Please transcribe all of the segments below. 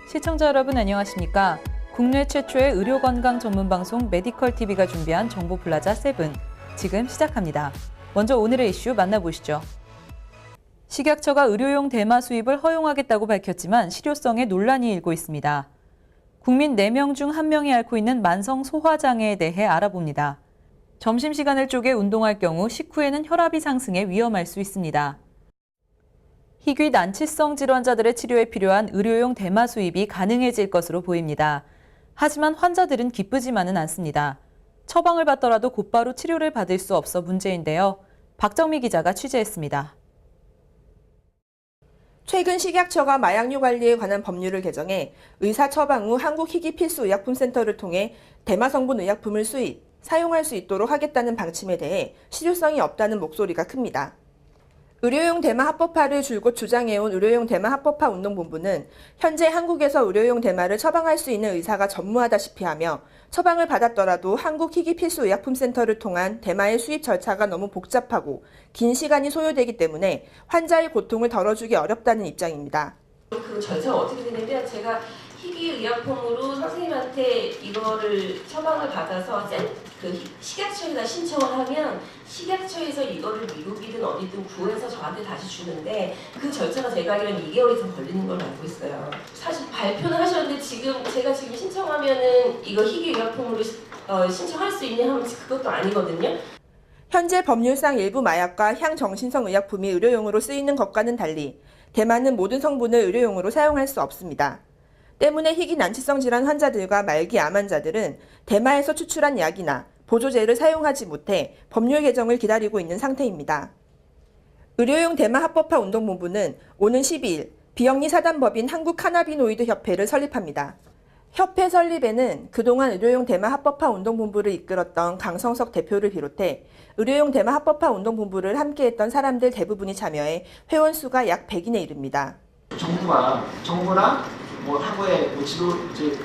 시청자 여러분 안녕하십니까? 국내 최초의 의료건강 전문방송 메디컬TV가 준비한 정보플라자 7, 지금 시작합니다. 먼저 오늘의 이슈 만나보시죠. 식약처가 의료용 대마 수입을 허용하겠다고 밝혔지만 실효성에 논란이 일고 있습니다. 국민 4명 중 1명이 앓고 있는 만성 소화장애에 대해 알아봅니다. 점심시간을 쪼개 운동할 경우 식후에는 혈압이 상승해 위험할 수 있습니다. 희귀 난치성 질환자들의 치료에 필요한 의료용 대마 수입이 가능해질 것으로 보입니다. 하지만 환자들은 기쁘지만은 않습니다. 처방을 받더라도 곧바로 치료를 받을 수 없어 문제인데요. 박정미 기자가 취재했습니다. 최근 식약처가 마약류 관리에 관한 법률을 개정해 의사 처방 후 한국희귀필수의약품센터를 통해 대마 성분 의약품을 수입, 사용할 수 있도록 하겠다는 방침에 대해 실효성이 없다는 목소리가 큽니다. 의료용 대마 합법화를 줄곧 주장해온 의료용 대마 합법화 운동본부는 현재 한국에서 의료용 대마를 처방할 수 있는 의사가 전무하다시피 하며 처방을 받았더라도 한국희귀필수의약품센터를 통한 대마의 수입 절차가 너무 복잡하고 긴 시간이 소요되기 때문에 환자의 고통을 덜어주기 어렵다는 입장입니다. 그 절차가 어떻게 되냐면 제가 희귀의약품으로 선생님한테 이거를 처방을 받아서 그 식약처에다 신청을 하면 식약처에서 이거를 미국이든 어디든 구해서 저한테 다시 주는데 그 절차가 제가 알기로는 2개월 이상 걸리는 걸로 알고 있어요. 사실 발표는 하셨는데 제가 지금 신청하면은 이거 희귀의약품으로 신청할 수 있냐 하면 그것도 아니거든요. 현재 법률상 일부 마약과 향정신성 의약품이 의료용으로 쓰이는 것과는 달리 대마는 모든 성분을 의료용으로 사용할 수 없습니다. 때문에 희귀 난치성 질환 환자들과 말기 암 환자들은 대마에서 추출한 약이나 보조제를 사용하지 못해 법률 개정을 기다리고 있는 상태입니다. 의료용 대마 합법화 운동본부는 오는 12일 비영리 사단법인 한국카나비노이드협회를 설립합니다. 협회 설립에는 그동안 의료용 대마 합법화 운동본부를 이끌었던 강성석 대표를 비롯해 의료용 대마 합법화 운동본부를 함께했던 사람들 대부분이 참여해 회원 수가 약 100인에 이릅니다. 정부나 한국의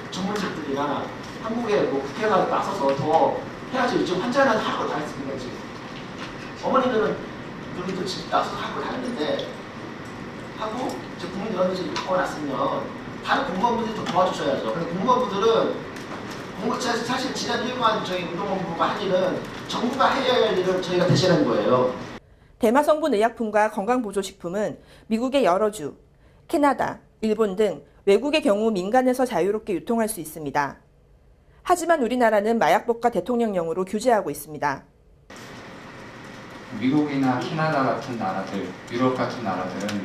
전문직들이나 한국의 국회가 나서서 더 해야지. 지금 환자는 할 거 다 했습니다. 지금 어머니들은 여기도 지금 나서서 할 거 다 했는데 하고 이제 국민 여론조사를 갖고 났으면 다른 공무원분들이 좀 도와주셔야죠. 근데 공무원분들은 사실 지난 1년 저희 운동본부가 한 일은 정부가 해야 할 일을 저희가 대신하는 거예요. 대마 성분 의약품과 건강보조식품은 미국의 여러 주, 캐나다, 일본 등 외국의 경우 민간에서 자유롭게 유통할 수 있습니다. 하지만 우리나라는 마약법과 대통령령으로 규제하고 있습니다. 미국이나 캐나다 같은 나라들, 유럽 같은 나라들은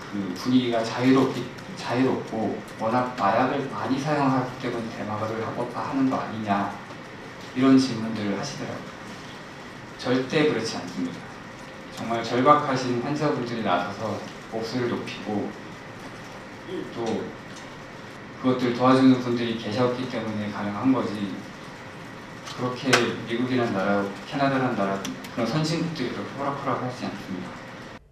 그 분위기가 자유롭고 워낙 마약을 많이 사용하기 때문에 대마를 합법화하는 거 아니냐 이런 질문들을 하시더라고요. 절대 그렇지 않습니다. 정말 절박하신 환자분들이 나서서 목소리를 높이고 또 그것들 도와주는 분들이 계셨기 때문에 가능한 거지. 그렇게 미국이라는 나라, 캐나다라는 나라 그런 선진국들이 그렇게 호락호락하지 않습니다.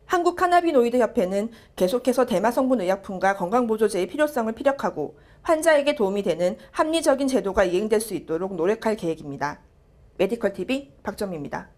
한국카나비노이드협회는 계속해서 대마 성분 의약품과 건강보조제의 필요성을 피력하고 환자에게 도움이 되는 합리적인 제도가 이행될 수 있도록 노력할 계획입니다. 메디컬TV 박정미입니다.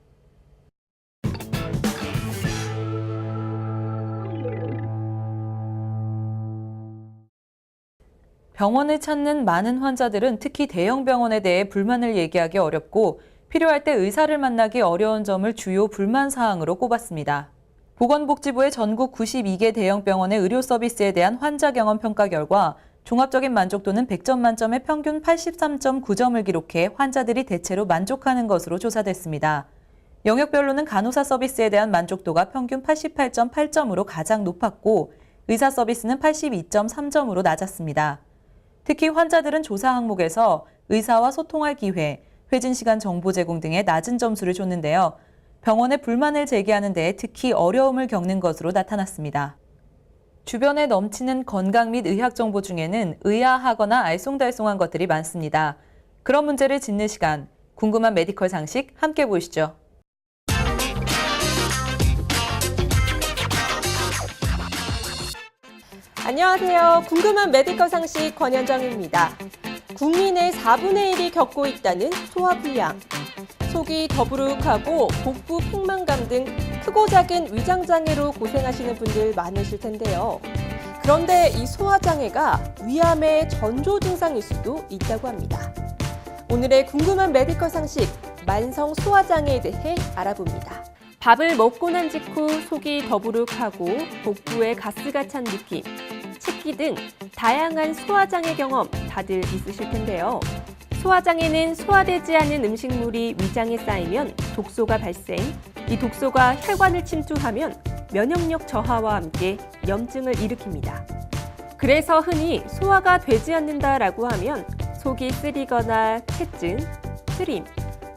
병원을 찾는 많은 환자들은 특히 대형 병원에 대해 불만을 얘기하기 어렵고 필요할 때 의사를 만나기 어려운 점을 주요 불만 사항으로 꼽았습니다. 보건복지부의 전국 92개 대형 병원의 의료 서비스에 대한 환자 경험 평가 결과 종합적인 만족도는 100점 만점에 평균 83.9점을 기록해 환자들이 대체로 만족하는 것으로 조사됐습니다. 영역별로는 간호사 서비스에 대한 만족도가 평균 88.8점으로 가장 높았고 의사 서비스는 82.3점으로 낮았습니다. 특히 환자들은 조사 항목에서 의사와 소통할 기회, 회진 시간 정보 제공 등의 낮은 점수를 줬는데요. 병원에 불만을 제기하는 데에 특히 어려움을 겪는 것으로 나타났습니다. 주변에 넘치는 건강 및 의학 정보 중에는 의아하거나 알쏭달쏭한 것들이 많습니다. 그런 문제를 짚는 시간, 궁금한 메디컬 상식 함께 보시죠. 안녕하세요. 궁금한 메디컬 상식 권현정입니다. 국민의 4분의 1이 겪고 있다는 소화불량. 속이 더부룩하고 복부 폭만감 등 크고 작은 위장장애로 고생하시는 분들 많으실 텐데요. 그런데 이 소화장애가 위암의 전조 증상일 수도 있다고 합니다. 오늘의 궁금한 메디컬 상식, 만성 소화장애에 대해 알아봅니다. 밥을 먹고 난 직후 속이 더부룩하고 복부에 가스가 찬 느낌, 식기 등 다양한 소화장애 경험 다들 있으실 텐데요. 소화장애는 소화되지 않은 음식물이 위장에 쌓이면 독소가 발생, 이 독소가 혈관을 침투하면 면역력 저하와 함께 염증을 일으킵니다. 그래서 흔히 소화가 되지 않는다라고 하면 속이 쓰리거나 체증, 트림,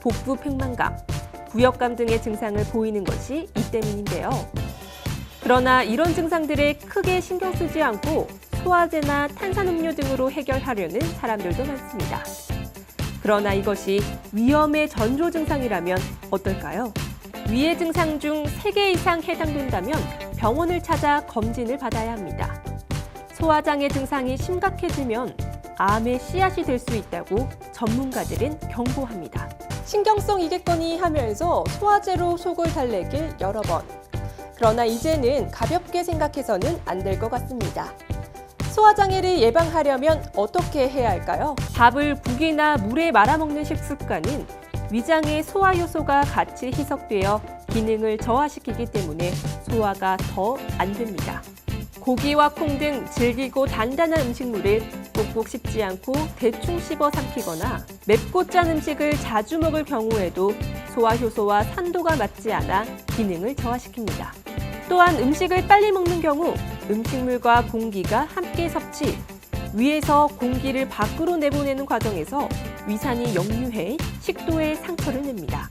복부 팽만감, 부역감 등의 증상을 보이는 것이 이 때문인데요. 그러나 이런 증상들에 크게 신경 쓰지 않고 소화제나 탄산음료 등으로 해결하려는 사람들도 많습니다. 그러나 이것이 위염의 전조 증상이라면 어떨까요? 위의 증상 중 3개 이상 해당된다면 병원을 찾아 검진을 받아야 합니다. 소화장애 증상이 심각해지면 암의 씨앗이 될 수 있다고 전문가들은 경고합니다. 신경성 이객건이 하면서 소화제로 속을 달래길 여러 번. 그러나 이제는 가볍게 생각해서는 안 될 것 같습니다. 소화장애를 예방하려면 어떻게 해야 할까요? 밥을 국이나 물에 말아먹는 식습관은 위장의 소화 효소가 같이 희석되어 기능을 저하시키기 때문에 소화가 더 안 됩니다. 고기와 콩 등 질기고 단단한 음식물을 꼭꼭 씹지 않고 대충 씹어 삼키거나 맵고 짠 음식을 자주 먹을 경우에도 소화 효소와 산도가 맞지 않아 기능을 저하시킵니다. 또한 음식을 빨리 먹는 경우 음식물과 공기가 함께 섭취, 위에서 공기를 밖으로 내보내는 과정에서 위산이 역류해 식도에 상처를 냅니다.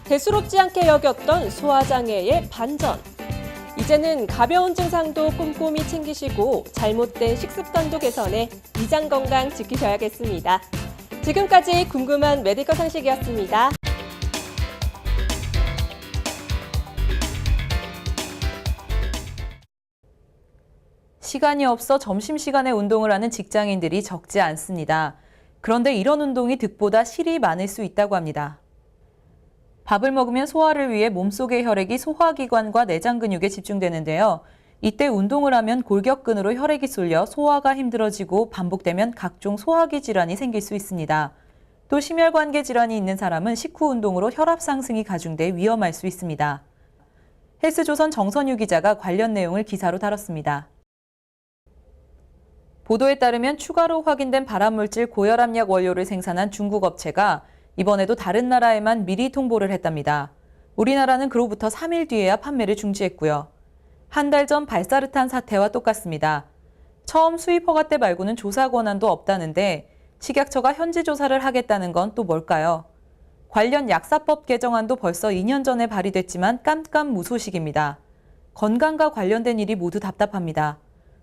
대수롭지 않게 여겼던 소화장애의 반전. 이제는 가벼운 증상도 꼼꼼히 챙기시고 잘못된 식습관도 개선해 위장 건강 지키셔야겠습니다. 지금까지 궁금한 메디컬 상식이었습니다. 시간이 없어 점심시간에 운동을 하는 직장인들이 적지 않습니다. 그런데 이런 운동이 득보다 실이 많을 수 있다고 합니다. 밥을 먹으면 소화를 위해 몸속의 혈액이 소화기관과 내장 근육에 집중되는데요. 이때 운동을 하면 골격근으로 혈액이 쏠려 소화가 힘들어지고 반복되면 각종 소화기 질환이 생길 수 있습니다. 또 심혈관계 질환이 있는 사람은 식후 운동으로 혈압 상승이 가중돼 위험할 수 있습니다. 헬스조선 정선유 기자가 관련 내용을 기사로 다뤘습니다. 보도에 따르면 추가로 확인된 발암물질 고혈압약 원료를 생산한 중국 업체가 이번에도 다른 나라에만 미리 통보를 했답니다. 우리나라는 그로부터 3일 뒤에야 판매를 중지했고요. 한 달 전 발사르탄 사태와 똑같습니다. 처음 수입 허가 때 말고는 조사 권한도 없다는데 식약처가 현지 조사를 하겠다는 건 또 뭘까요? 관련 약사법 개정안도 벌써 2년 전에 발의됐지만 깜깜무소식입니다. 건강과 관련된 일이 모두 답답합니다.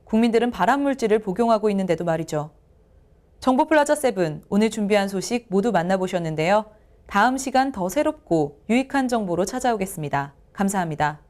국민들은 발암물질을 복용하고 있는데도 말이죠. 정보플라자 7, 오늘 준비한 소식 모두 만나보셨는데요. 다음 시간 더 새롭고 유익한 정보로 찾아오겠습니다. 감사합니다.